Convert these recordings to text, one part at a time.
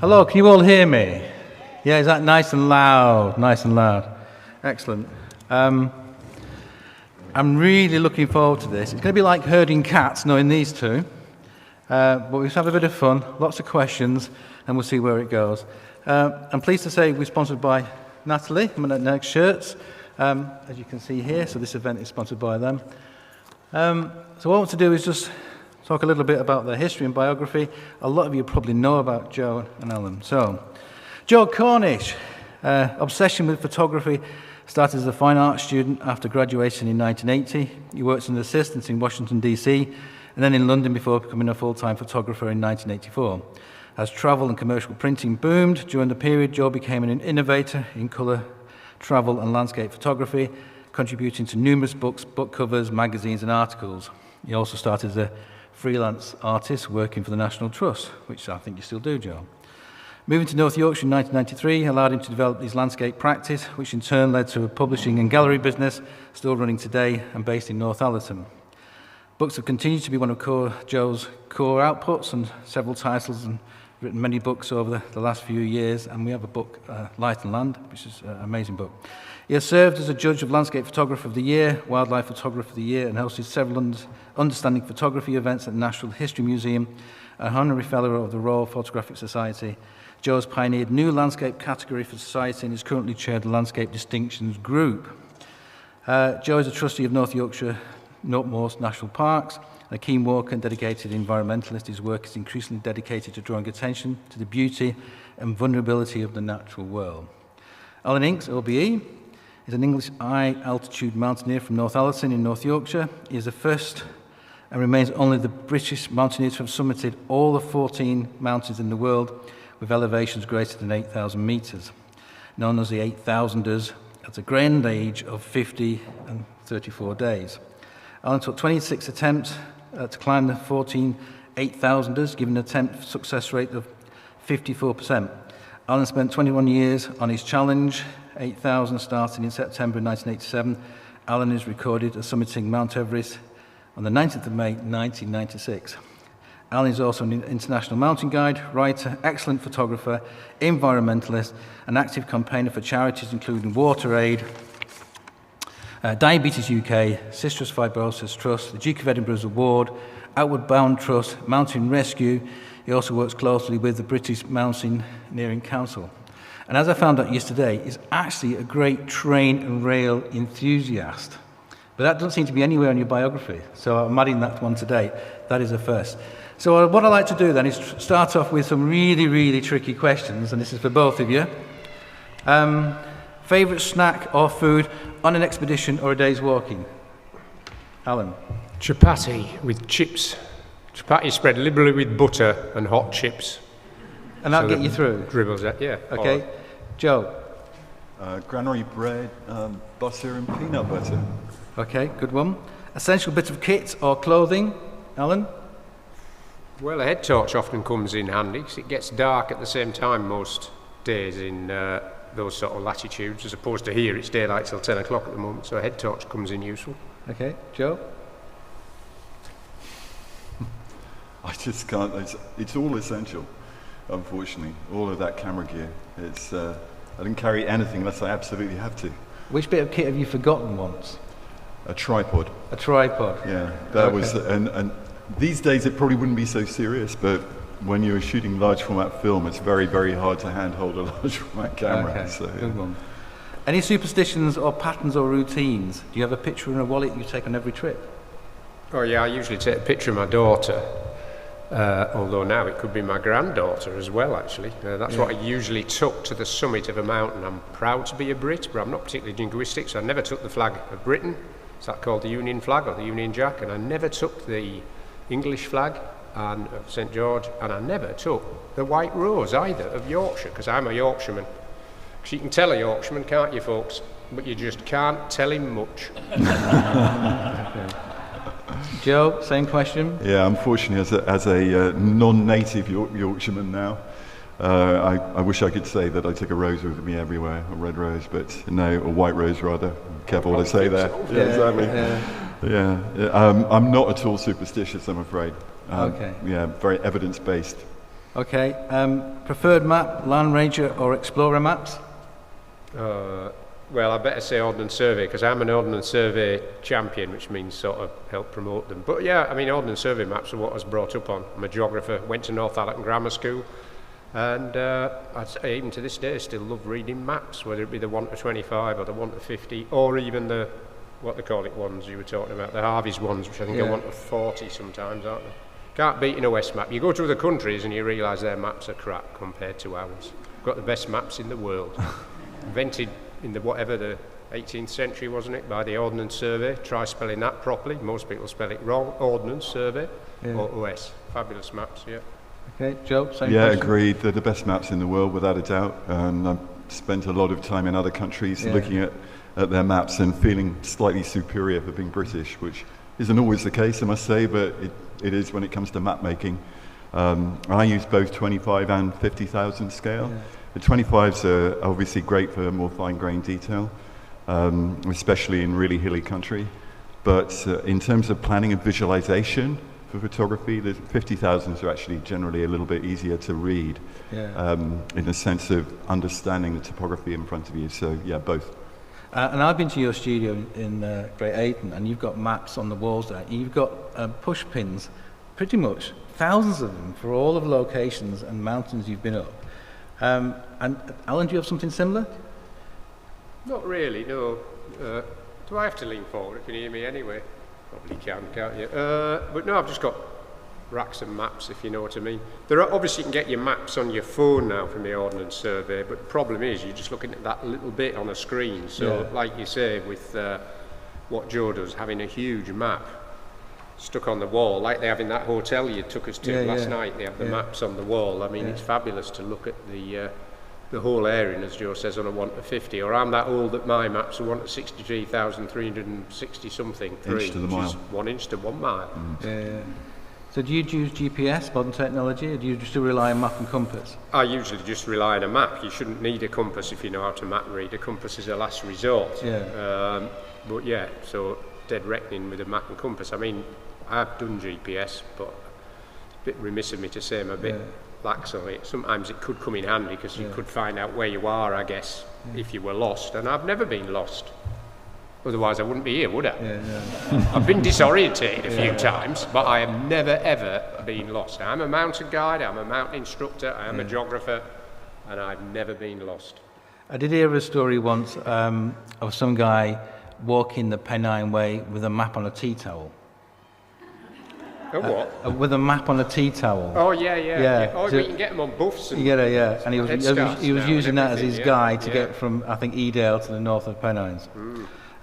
Hello, can you all hear me? Yeah, is that nice and loud? Nice and loud. Excellent. I'm really looking forward to this. It's going to be like herding cats, knowing these two. But we'll have a bit of fun, lots of questions, and we'll see where it goes. I'm pleased to say we're sponsored by Natalie, Next Shirts, as you can see here. So this event is sponsored by them. So what I want to do is just talk a little bit about their history and biography. A lot of you probably know about Joe and Alan. So, Joe Cornish, obsession with photography, started as a fine arts student after graduation in 1980. He worked as an assistant in Washington, D.C., and then in London before becoming a full-time photographer in 1984. As travel and commercial printing boomed during the period, Joe became an innovator in colour, travel and landscape photography, contributing to numerous books, book covers, magazines and articles. He also started as a freelance artist working for the National Trust, which I think you still do, Joe. Moving to North Yorkshire in 1993 allowed him to develop his landscape practice, which in turn led to a publishing and gallery business still running today and based in Northallerton. Books have continued to be one of Joe's core outputs, and several titles, and written many books over the last few years, and we have a book, Light and Land, which is an amazing book. He has served as a judge of Landscape Photographer of the Year, Wildlife Photographer of the Year, and hosted several understanding photography events at the Natural History Museum, an honorary fellow of the Royal Photographic Society. Joe has pioneered new landscape category for society and is currently chaired the Landscape Distinctions Group. Joe is a trustee of North Yorkshire Northmost National Parks, a keen walker and dedicated environmentalist. His work is increasingly dedicated to drawing attention to the beauty and vulnerability of the natural world. Alan Inks, OBE, is an English high-altitude mountaineer from Northallerton in North Yorkshire. He is the first and remains only the British mountaineer to have summited all the 14 mountains in the world with elevations greater than 8,000 metres, known as the 8,000ers, at a grand age of 50 and 34 days. Alan took 26 attempts to climb the 14 8,000ers, giving an attempt success rate of 54%. Alan spent 21 years on his challenge, 8,000, starting in September 1987. Alan is recorded as summiting Mount Everest on the 19th of May 1996. Alan is also an international mountain guide, writer, excellent photographer, environmentalist, and active campaigner for charities including WaterAid, Diabetes UK, Cystic Fibrosis Trust, the Duke of Edinburgh's Award, Outward Bound Trust, Mountain Rescue. He also works closely with the British Mountaineering Council. And as I found out yesterday, he's actually a great train and rail enthusiast. But that doesn't seem to be anywhere in your biography, so I'm adding that one today. That is a first. So what I'd like to do then is start off with some really, really tricky questions, and this is for both of you. Favourite snack or food on an expedition or a day's walking? Alan? Chapati with chips. Chapati spread liberally with butter and hot chips. And that'll get you through? Dribbles that, yeah. Okay. Joe? Granary bread, butter and peanut butter. Okay, good one. Essential bit of kit or clothing? Alan? Well, a head torch often comes in handy because it gets dark at the same time most days in those sort of latitudes, as opposed to here, it's daylight till 10 o'clock at the moment, so a head torch comes in useful. Okay, Joe? I just can't, it's all essential, unfortunately, all of that camera gear. It's, I didn't carry anything unless I absolutely have to. Which bit of kit have you forgotten once? A tripod. A tripod? Yeah, that was, and these days it probably wouldn't be so serious, but when you're shooting large format film, it's very, very hard to handhold a large format camera. Okay, so, good one. Any superstitions or patterns or routines? Do you have a picture in a wallet you take on every trip? Oh yeah, I usually take a picture of my daughter, although now it could be my granddaughter as well, actually. That's what I usually took to the summit of a mountain. I'm proud to be a Brit, but I'm not particularly linguistic, so I never took the flag of Britain. Is that called the Union flag or the Union Jack? And I never took the English flag and of St George, and I never took the White Rose either of Yorkshire, because I'm a Yorkshireman. Because you can tell a Yorkshireman, can't you, folks? But you just can't tell him much. Okay. Joe, same question? Yeah, unfortunately, as a non-native Yorkshireman now, I wish I could say that I took a rose with me everywhere, a red rose, but no, a white rose rather. Careful what I say there. Yeah, exactly. Yeah. I'm not at all superstitious, I'm afraid. Okay. Yeah, very evidence-based. Okay. Preferred map, Land Ranger or Explorer maps? Well, I better say Ordnance Survey, because I'm an Ordnance Survey champion, which means sort of help promote them. But yeah, I mean, Ordnance Survey maps are what I was brought up on. I'm a geographer, went to Northallerton Grammar School, and I'd say even to this day, I still love reading maps, whether it be the 1 to 25 or the 1 to 50, or even the, what they call it, ones you were talking about, the Harvey's ones, which I think are 1 to 40 sometimes, aren't they? Can't beat in a West map. You go to other countries and you realise their maps are crap compared to ours. We've got the best maps in the world. Invented in the 18th century, wasn't it, by the Ordnance Survey. Try spelling that properly. Most people spell it wrong. Ordnance Survey, or OS. Fabulous maps, yeah. Okay, Joe, same Yeah, question? agreed. They're the best maps in the world, without a doubt. And I've spent a lot of time in other countries looking at their maps and feeling slightly superior for being British, which isn't always the case, I must say, but it is when it comes to map making. I use both 25 and 50,000 scale. Yeah. The 25s are obviously great for more fine-grained detail, especially in really hilly country. But in terms of planning and visualization for photography, the 50,000s are actually generally a little bit easier to read in the sense of understanding the topography in front of you. So yeah, both. And I've been to your studio in Great Ayton, and you've got maps on the walls there. You've got push pins, pretty much thousands of them for all of the locations and mountains you've been up. And Alan, do you have something similar? Not really, no. Do I have to lean forward? You can hear me anyway. Probably can't you? But no, I've just got racks of maps, if you know what I mean. There are, obviously, you can get your maps on your phone now from the Ordnance Survey, but the problem is you're just looking at that little bit on a screen. So, like you say, with what Joe does, having a huge map stuck on the wall, like they have in that hotel you took us to last night. They have the maps on the wall. I mean, it's fabulous to look at the whole area, and as Joe says, on a 1 to 50. Or I'm that old that my maps are 1 to 63,360 something. Inch to the mile. 1 inch to 1 mile. So do you use GPS, modern technology, or do you just rely on map and compass? I usually just rely on a map. You shouldn't need a compass if you know how to map read. A compass is a last resort. But yeah, so dead reckoning with a map and compass. I mean, I've done GPS, but it's a bit remiss of me to say I'm a bit lax on it. Sometimes it could come in handy because you could find out where you are, I guess, if you were lost. And I've never been lost. Otherwise, I wouldn't be here, would I? I've been disorientated a few times, but I have never, ever been lost. I'm a mountain guide, I'm a mountain instructor, I am a geographer, and I've never been lost. I did hear a story once of some guy walking the Pennine Way with a map on a tea towel. A what? With a map on a tea towel. Oh, yeah. Oh, So, we can get them on buffs. And and he was headscarves using now that as and his everything, guide to get from, I think, Edale to the north of Pennines.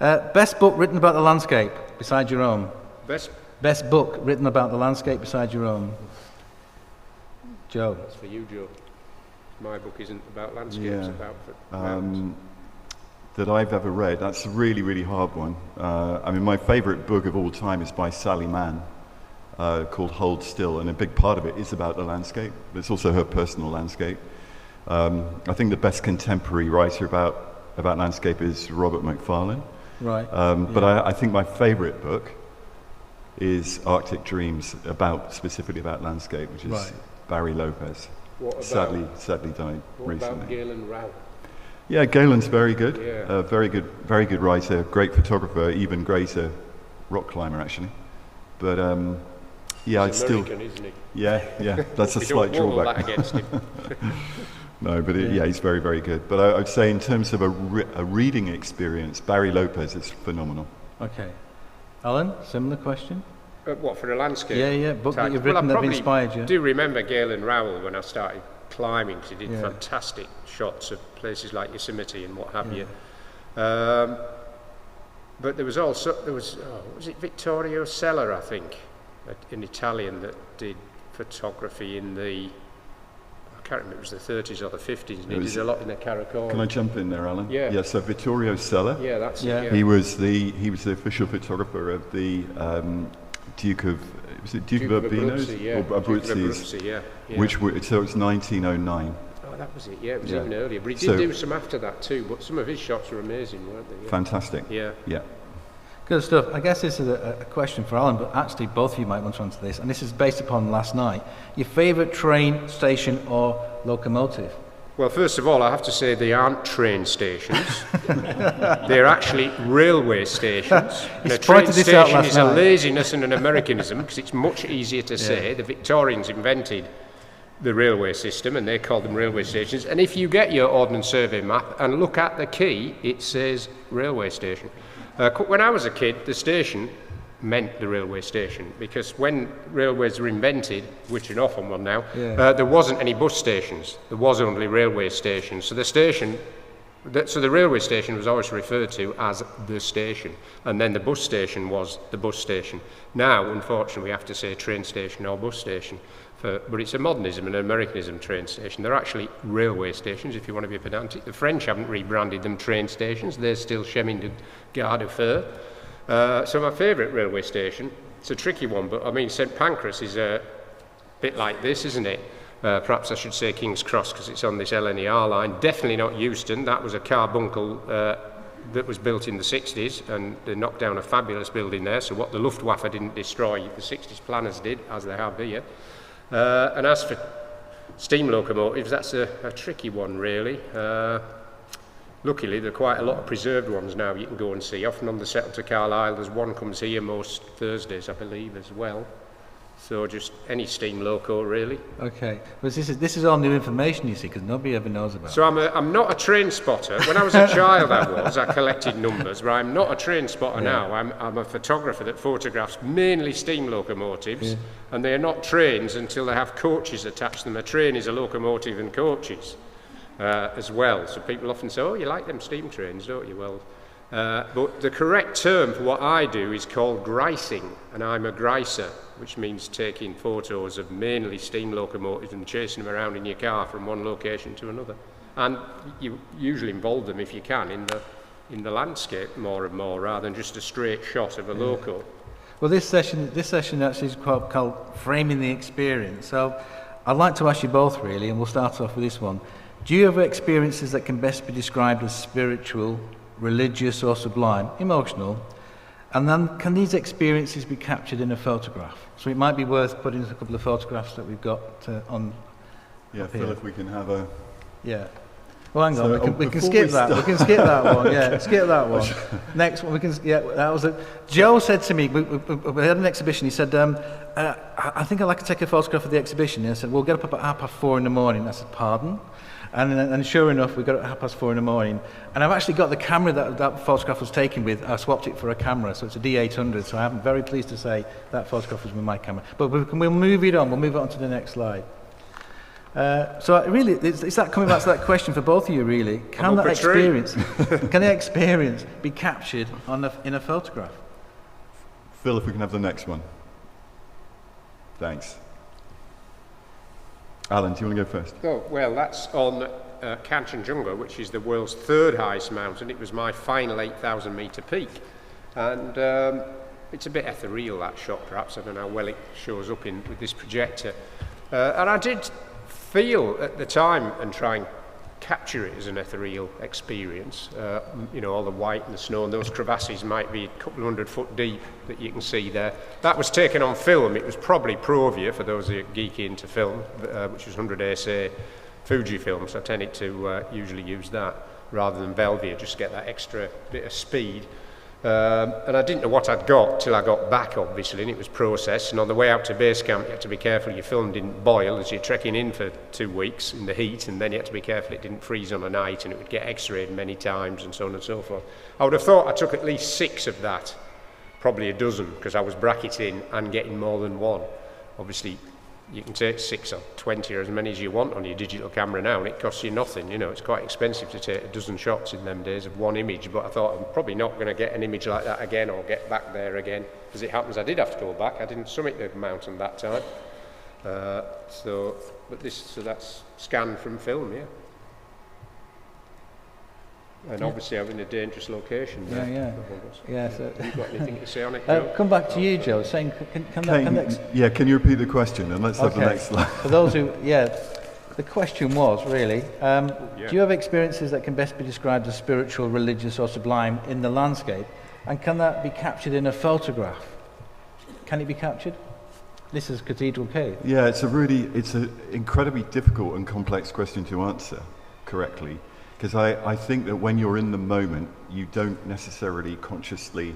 Best book written about the landscape besides your own? Best book written about the landscape besides your own? Joe? That's for you, Joe. My book isn't about landscapes, it's about mountains. That I've ever read, that's a really, really hard one. I mean, my favourite book of all time is by Sally Mann, called Hold Still, and a big part of it is about the landscape, but it's also her personal landscape. I think the best contemporary writer about landscape is Robert Macfarlane. Right. But I think my favourite book is Arctic Dreams, specifically about landscape, which is Barry Lopez. What about, sadly died what recently. About Galen Rowell? Yeah, Galen's very good. Yeah. Very good writer, great photographer, even greater rock climber actually. But He's American, isn't he? Yeah, that's a slight don't hold drawback. that against him. No, but he's very, very good. But I'd say in terms of a reading experience, Barry Lopez is phenomenal. Okay. Alan, similar question? What, for a landscape? Yeah, book type? that you've written that have inspired you. I do remember Galen Rowell when I started climbing, because he did fantastic shots of places like Yosemite and what have you. But there was also, was it Vittorio Sella, I think, an Italian that did photography in the, I can't remember, it was the 30s or the 50s, and he did a lot in the Caracol. Can I jump in there, Alan? Yeah. Yeah, so Vittorio Sella. Yeah, that's it. Yeah. He was the official photographer of the Duke of Urbino's? Or Abruzzi's, so it's 1909. Oh, that was it, it was even earlier. But he did do some after that too, but some of his shots were amazing, weren't they? Yeah. Fantastic. Yeah. Good stuff. I guess this is a question for Alan, but actually both of you might want to answer this, and this is based upon last night. Your favourite train, station or locomotive? Well, first of all, I have to say they aren't train stations. They're actually railway stations. And a train station is a laziness and an Americanism, because it's much easier to say. The Victorians invented the railway system, and they called them railway stations. And if you get your Ordnance Survey map and look at the key, it says railway station. When I was a kid, the station meant the railway station, because when railways were invented, which are an awful one now, there wasn't any bus stations. There was only railway stations. So the railway station was always referred to as the station, and then the bus station was the bus station. Now, unfortunately, we have to say train station or bus station. But it's a modernism and an Americanism, train station. They're actually railway stations, if you want to be pedantic. The French haven't rebranded them train stations. They're still Chemin de Gare de Fer. So my favourite railway station, it's a tricky one, but I mean St Pancras is a bit like this, isn't it? Perhaps I should say King's Cross, because it's on this LNER line. Definitely not Euston. That was a carbuncle that was built in the 60s, and they knocked down a fabulous building there. So what the Luftwaffe didn't destroy, the 60s planners did, as they have here. And as for steam locomotives, that's a tricky one, really. Luckily, there are quite a lot of preserved ones now you can go and see. Often on the settle to Carlisle, there's one comes here most Thursdays, I believe, as well. So just any steam loco, really. Okay, but this is all new information, you see, because nobody ever knows about it. So I'm not a train spotter. When I was a child, I collected numbers, but I'm not a train spotter now. I'm a photographer that photographs mainly steam locomotives, and they are not trains until they have coaches attached to them. A train is a locomotive and coaches as well. So people often say, oh, you like them steam trains, don't you? Well, but the correct term for what I do is called grising, and I'm a griser, which means taking photos of mainly steam locomotives and chasing them around in your car from one location to another. And you usually involve them, if you can, in the landscape more and more, rather than just a straight shot of a loco. Well, this session actually is called Framing the Experience. So I'd like to ask you both, really, and we'll start off with this one. Do you have experiences that can best be described as spiritual, religious or sublime, emotional? And then can these experiences be captured in a photograph? So it might be worth putting a couple of photographs that we've got on. Yeah, Phil, if we can have a. Yeah. Well, hang on. We can skip that. We can skip that one. Yeah, skip that one. Next one. We can. Yeah, that was it. Joe said to me, we had an exhibition. He said, "I think I'd like to take a photograph of the exhibition." And I said, "We'll get up at 4:30 in the morning." I said, "Pardon?" And sure enough, we got it at 4:30 in the morning. And I've actually got the camera that photograph was taken with. I swapped it for a camera, so it's a D800. So I'm very pleased to say that photograph was with my camera. But we'll move it on. We'll move it on to the next slide. So really, it's that coming back to that question for both of you. Really, can the experience be captured in a photograph? Phil, if we can have the next one. Thanks. Alan, do you want to go first? Oh, well, that's on Kanchenjunga, which is the world's third highest mountain. It was my final 8,000 metre peak. And it's a bit ethereal, that shot, perhaps. I don't know how well it shows up with this projector. And I did feel at the time and try and capture it as an ethereal experience. All the white and the snow, and those crevasses might be a couple of 100 foot deep that you can see there. That was taken on film. It was probably Provia, for those who are geeky into film, which was 100 ASA Fujifilm, so I tended to usually use that rather than Velvia, just to get that extra bit of speed. And I didn't know what I'd got till I got back, obviously, and it was processed. And on the way out to base camp, you had to be careful your film didn't boil as you're trekking in for 2 weeks in the heat, and then you had to be careful it didn't freeze on a night, and it would get x-rayed many times, and so on and so forth. I would have thought I took at least 6 of that, probably a dozen, because I was bracketing and getting more than one. Obviously, you can take 6 or 20 or as many as you want on your digital camera now, and it costs you nothing. It's quite expensive to take a dozen shots in them days of one image, but I thought I'm probably not going to get an image like that again or get back there again. As it happens, I did have to go back. I didn't summit the mountain that time. So that's scanned from film, yeah. And obviously I'm in a dangerous location there. Yeah. So have you got anything to say on it, Joe? Come back to you, Joe. Saying, can you repeat the question, and let's have the next slide. For those who, the question was really, do you have experiences that can best be described as spiritual, religious or sublime in the landscape? And can that be captured in a photograph? Can it be captured? This is Cathedral Cave. Yeah, it's an incredibly difficult and complex question to answer correctly, because I think that when you're in the moment, you don't necessarily consciously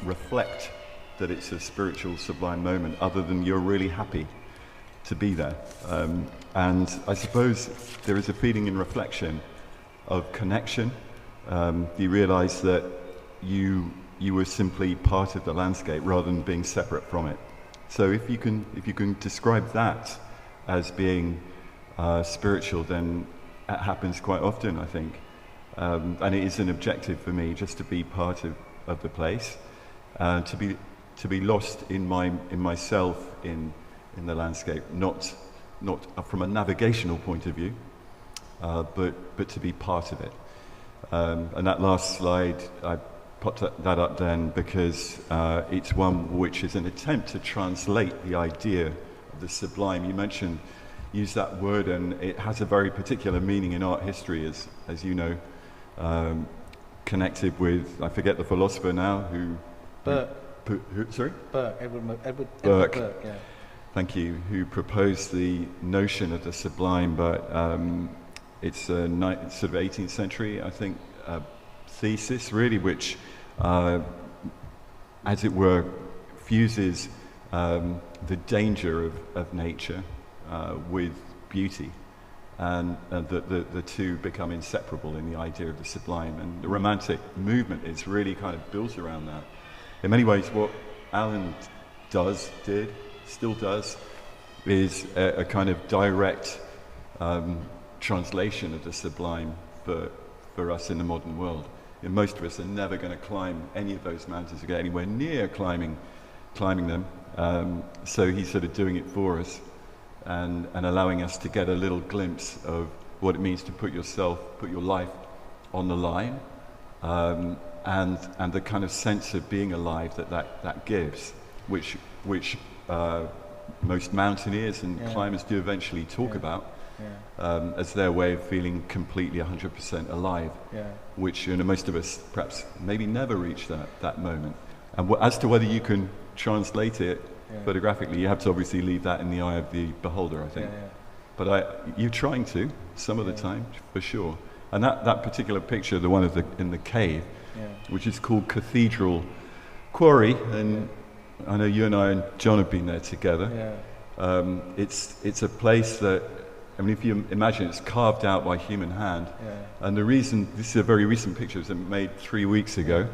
reflect that it's a spiritual, sublime moment, other than you're really happy to be there. And I suppose there is a feeling in reflection of connection. You realize that you were simply part of the landscape rather than being separate from it. So if you can describe that as being spiritual, then that happens quite often, I think. And it is an objective for me just to be part of the place, to be lost in myself in the landscape, not from a navigational point of view, but to be part of it. And that last slide, I popped that up then because it's one which is an attempt to translate the idea of the sublime. You use that word, and it has a very particular meaning in art history, as you know, connected with, I forget the philosopher now, sorry? Edward Burke. Yeah. Thank you, who proposed the notion of the sublime, but it's a sort of 18th century, I think, thesis, really, which, as it were, fuses the danger of nature with beauty, and the two become inseparable in the idea of the sublime. And the Romantic movement is really kind of built around that. In many ways, what Alan still does, is a kind of direct translation of the sublime for us in the modern world. And most of us are never going to climb any of those mountains or get anywhere near climbing them. So he's sort of doing it for us and allowing us to get a little glimpse of what it means to put your life on the line, and the kind of sense of being alive that gives, which most mountaineers and climbers do eventually talk about. As their way of feeling completely 100% alive, which most of us perhaps maybe never reach that moment. And as to whether you can translate it photographically, you have to obviously leave that in the eye of the beholder, I think. But you're trying to, some of the time, for sure. And that particular picture, the one in the cave, which is called Cathedral Quarry, and I know you and I and John have been there together. It's a place that, I mean, if you imagine, it's carved out by human hand. And the reason, this is a very recent picture, it was made 3 weeks ago.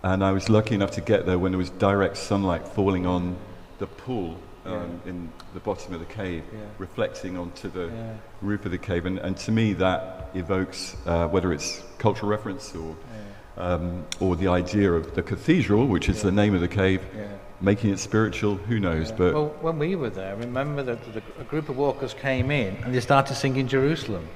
And I was lucky enough to get there when there was direct sunlight falling on the pool in the bottom of the cave, reflecting onto the roof of the cave. And to me, that evokes, whether it's cultural reference or the idea of the cathedral, which is the name of the cave, making it spiritual, who knows? But well, when we were there, remember that a group of walkers came in and they started singing Jerusalem.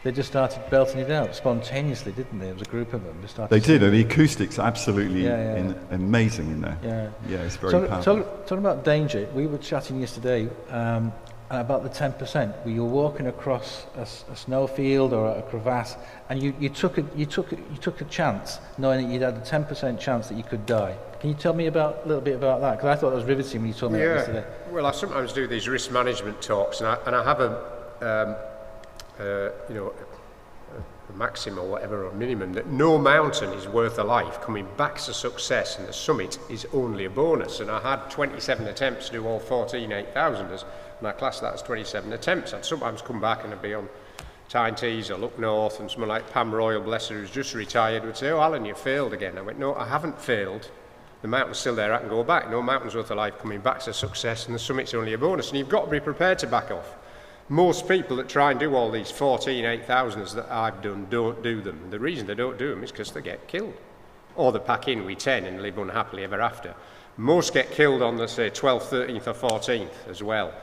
They just started belting it out spontaneously, didn't they? There was a group of them. They did, and the acoustics are absolutely amazing in there. It's very powerful. Talking about danger, we were chatting yesterday about the 10%. You were walking across a snowfield or a crevasse, and you took a chance, knowing that you'd had a 10% chance that you could die. Can you tell me a little bit about that? Because I thought that was riveting when you told me that yesterday. Well, I sometimes do these risk management talks, and I have a maxim or whatever, or minimum, that no mountain is worth a life. Coming back to success, and the summit is only a bonus. And I had 27 attempts to do all 14 8,000ers, and I class that as 27 attempts. I'd sometimes come back and I'd be on Tyne Tees or look north, and someone like Pam Royal, bless her, who's just retired, would say, "Oh, Alan, you failed again." I went, "No, I haven't failed. The mountain's still there, I can go back. No mountain's worth a life coming back to success, and the summit's only a bonus." And you've got to be prepared to back off. Most people that try and do all these 14 8,000ers that I've done don't do them. The reason they don't do them is because they get killed. Or they pack in with 10 and live unhappily ever after. Most get killed on the, say, 12th, 13th or 14th as well.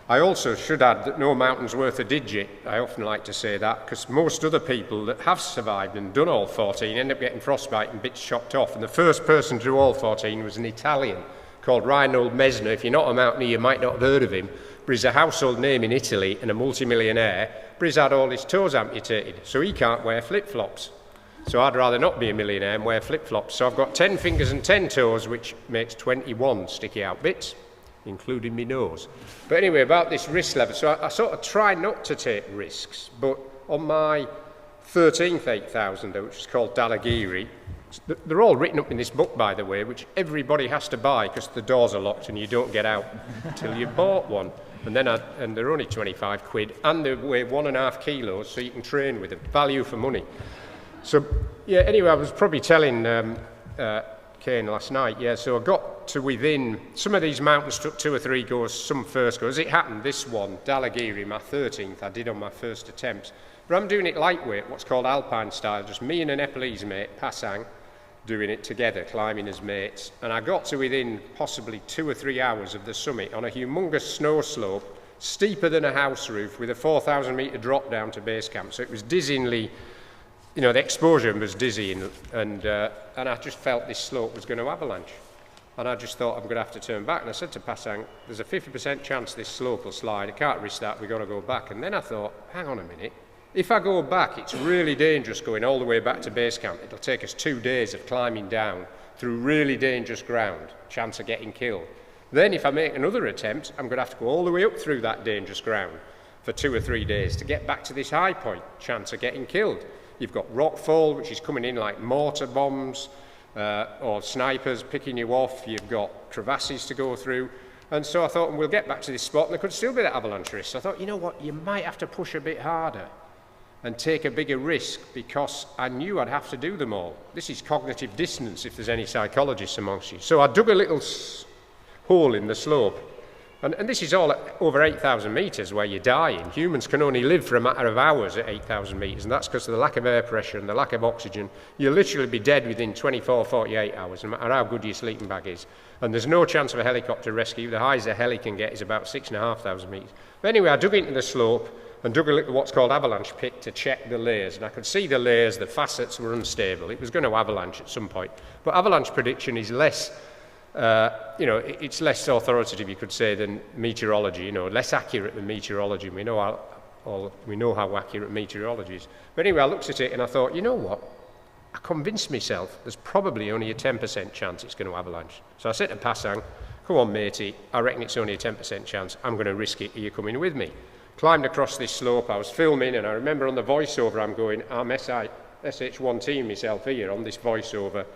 I also should add that no mountain's worth a digit. I often like to say that, because most other people that have survived and done all 14 end up getting frostbite and bits chopped off. And the first person to do all 14 was an Italian called Reinhold Messner. If you're not a mountaineer, you might not have heard of him. But he's a household name in Italy and a multimillionaire, but he's had all his toes amputated, so he can't wear flip-flops. So I'd rather not be a millionaire and wear flip-flops. So I've got 10 fingers and 10 toes, which makes 21 sticky out bits, including my nose. But anyway, about this risk level, so I sort of try not to take risks, but on my 13th 8,000, which is called Dalagiri, they're all written up in this book, by the way, which everybody has to buy because the doors are locked and you don't get out until you've bought one. And they're only 25 quid, and they weigh 1.5 kilos, so you can train with them. Value for money. So, yeah, anyway, I was probably telling Kane last night, yeah, so I got to within, some of these mountains took 2 or 3 goes, some first goes. As it happened, this one, Dalagiri, my 13th, I did on my first attempt. But I'm doing it lightweight, what's called alpine style, just me and a Nepalese mate, Pasang, doing it together, climbing as mates. And I got to within possibly 2 or 3 hours of the summit on a humongous snow slope, steeper than a house roof, with a 4,000 metre drop down to base camp. So it was dizzyingly, you know, the exposure was dizzying, and I just felt this slope was going to avalanche. And I just thought, I'm going to have to turn back. And I said to Pasang, there's a 50% chance this slope will slide. I can't risk that, we've got to go back. And then I thought, hang on a minute. If I go back, it's really dangerous going all the way back to base camp. It'll take us 2 days of climbing down through really dangerous ground, chance of getting killed. Then if I make another attempt, I'm going to have to go all the way up through that dangerous ground for 2 or 3 days to get back to this high point, chance of getting killed. You've got rockfall, which is coming in like mortar bombs or snipers picking you off. You've got crevasses to go through. And so I thought, we'll get back to this spot, and there could still be that avalanche risk. So I thought, you know what, you might have to push a bit harder and take a bigger risk, because I knew I'd have to do them all. This is cognitive dissonance, if there's any psychologists amongst you. So I dug a little hole in the slope, and this is all at over 8,000 metres where you're dying. Humans can only live for a matter of hours at 8,000 metres, and that's because of the lack of air pressure and the lack of oxygen. You'll literally be dead within 24, 48 hours, no matter how good your sleeping bag is. And there's no chance of a helicopter rescue. The highest a heli can get is about 6,500 metres. But anyway, I dug into the slope and dug a little what's called avalanche pit to check the layers. And I could see the layers, the facets were unstable. It was going to avalanche at some point. But avalanche prediction is less, it's less authoritative, you could say, than meteorology, less accurate than meteorology. We know how accurate meteorology is. But anyway, I looked at it and I thought, you know what? I convinced myself there's probably only a 10% chance it's going to avalanche. So I said to Pasang, come on, matey, I reckon it's only a 10% chance. I'm going to risk it. Are you coming with me? Climbed across this slope. I was filming, and I remember on the voiceover I'm going, I'm SH1T myself here on this voiceover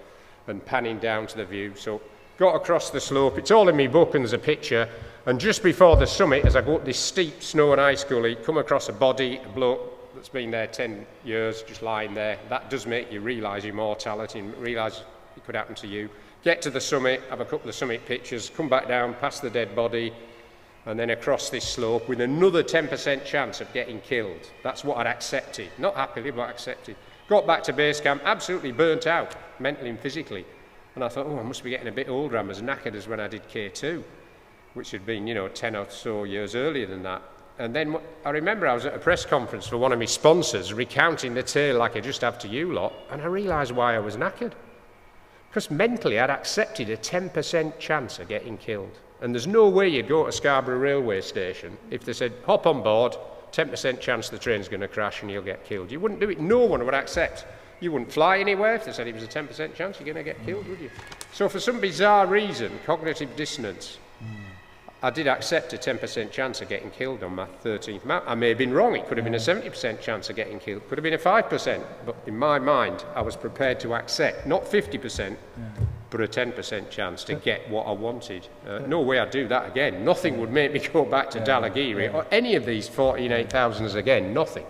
and panning down to the view. So got across the slope. It's all in my book, and there's a picture. And just before the summit, as I go up this steep snow and ice gully, come across a body, a bloke that's been there 10 years, just lying there. That does make you realise your mortality and realise it could happen to you. Get to the summit, have a couple of summit pictures, come back down, past the dead body, and then across this slope with another 10% chance of getting killed. That's what I'd accepted. Not happily, but accepted. Got back to base camp, absolutely burnt out, mentally and physically. And I thought, I must be getting a bit older. I'm as knackered as when I did K2, which had been, 10 or so years earlier than that. And then I remember I was at a press conference for one of my sponsors, recounting the tale like I just have to you lot, and I realised why I was knackered. Because mentally I'd accepted a 10% chance of getting killed. And there's no way you'd go to Scarborough railway station if they said, hop on board, 10% chance the train's going to crash and you'll get killed. You wouldn't do it. No one would accept. You wouldn't fly anywhere if they said it was a 10% chance you're going to get killed, would you? So for some bizarre reason, cognitive dissonance, I did accept a 10% chance of getting killed on my 13th mount. I may have been wrong. It could have been a 70% chance of getting killed. Could have been a 5%. But in my mind, I was prepared to accept, not 50%, but a 10% chance to get what I wanted. No way I'd do that again. Nothing would make me go back to Dalagiri or any of these 14,800s again. Nothing.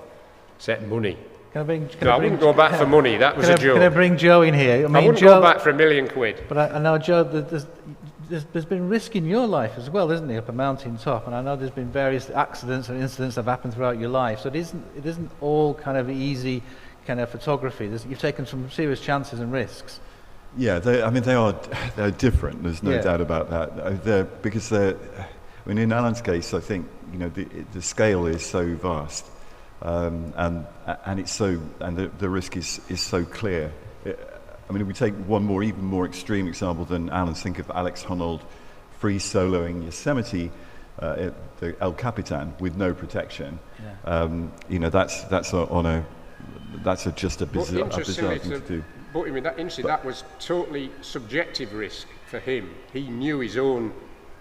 Except money. I wouldn't go back for money. That was a joke. Can I bring Joe in here? I wouldn't go back for £1 million. But I know, Joe, there's been risk in your life as well, isn't there, up a mountain top? And I know there's been various accidents and incidents that have happened throughout your life. So it isn't all kind of easy kind of photography. You've taken some serious chances and risks. Yeah, they're different. There's no doubt about that. In Alan's case, I think the scale is so vast, and it's so, and the risk is so clear. If we take one even more extreme example than Alan's, think of Alex Honnold free soloing Yosemite, the El Capitan with no protection. That's on a that's just a bizarre interestingly, thing to do. but I mean, that was totally subjective risk for him. He knew his own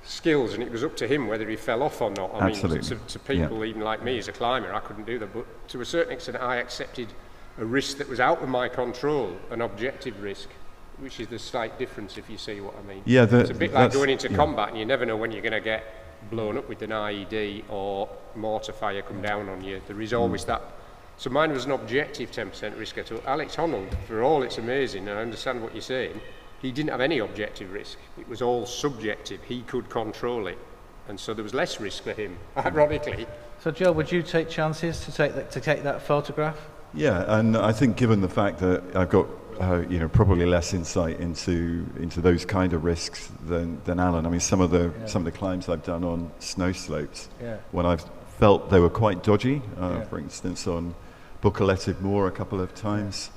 skills, and it was up to him whether he fell off or not. I Absolutely. mean, to people even like me as a climber, I couldn't do that. But to a certain extent, I accepted a risk that was out of my control, an objective risk, which is the slight difference, if you see what I mean. Yeah, it's a bit like going into combat, and you never know when you're going to get blown up with an IED or mortar fire come down on you. There is always that. So mine was an objective 10% risk. Alex Honnold, for all it's amazing, and I understand what you're saying, he didn't have any objective risk. It was all subjective. He could control it. And so there was less risk for him, ironically. So Joe, would you take chances to take that photograph? Yeah, and I think given the fact that I've got probably less insight into those kind of risks than Alan. I mean, some of the climbs I've done on snow slopes, when I've felt they were quite dodgy. For instance, on Buccleuch Moor a couple of times,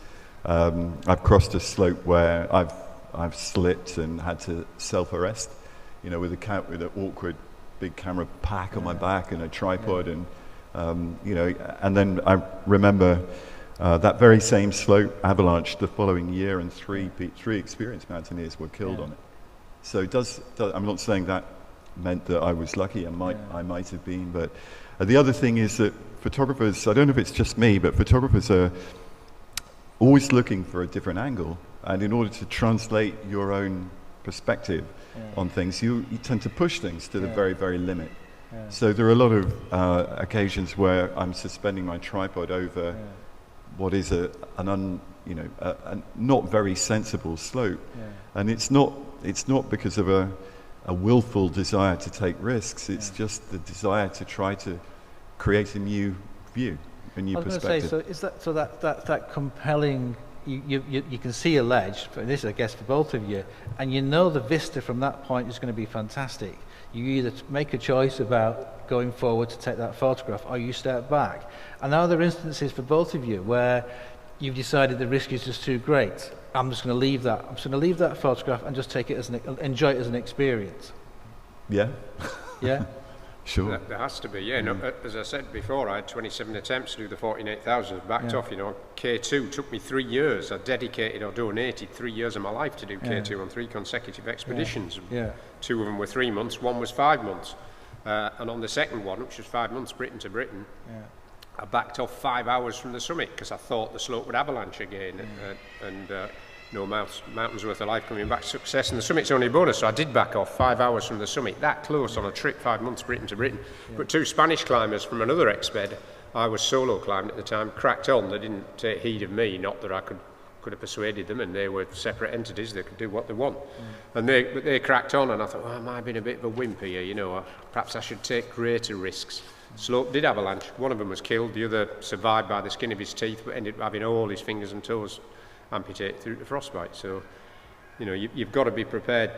I've crossed a slope where I've slipped and had to self-arrest, with an awkward big camera pack on my back and a tripod, and and then I remember that very same slope avalanche the following year, and three experienced mountaineers were killed on it. So it does. I'm not saying that meant that I was lucky. I might have been, but the other thing is that photographers, I don't know if it's just me, but photographers are always looking for a different angle, and in order to translate your own perspective on things, you tend to push things to the very, very limit. So there are a lot of occasions where I'm suspending my tripod over what is a not very sensible slope, and it's not because of a willful desire to take risks. It's just the desire to try to create a new view, a new perspective. So is that compelling? You can see a ledge. This, I guess, for both of you, and the vista from that point is going to be fantastic. You either make a choice about going forward to take that photograph, or you step back. And are there instances for both of you where you've decided the risk is just too great? I'm just going to leave that. I'm just going to leave that photograph and just take it enjoy it as an experience. Yeah. Yeah. Sure. There has to be, yeah. No, as I said before, I had 27 attempts to do the 48,000. Backed off, K2 took me 3 years. I dedicated or donated 3 years of my life to do K2 on 3 consecutive expeditions. 2 of them were 3 months, 1 was 5 months. And on the second one, which was 5 months, Britain to Britain, I backed off 5 hours from the summit because I thought the slope would avalanche again. No mountains worth of life coming back to success, and the summit's only a bonus, so I did back off 5 hours from the summit, that close on a trip, 5 months, Britain to Britain. But 2 Spanish climbers from another exped, I was solo climbing at the time, cracked on. They didn't take heed of me, not that I could have persuaded them, and they were separate entities, they could do what they want. But they cracked on, and I thought, well, I might have been a bit of a wimp here, perhaps I should take greater risks. Slope did avalanche. One of them was killed, the other survived by the skin of his teeth, but ended up having all his fingers and toes amputated through to frostbite. So, you've got to be prepared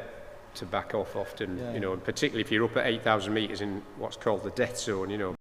to back off often, and particularly if you're up at 8,000 metres in what's called the death zone,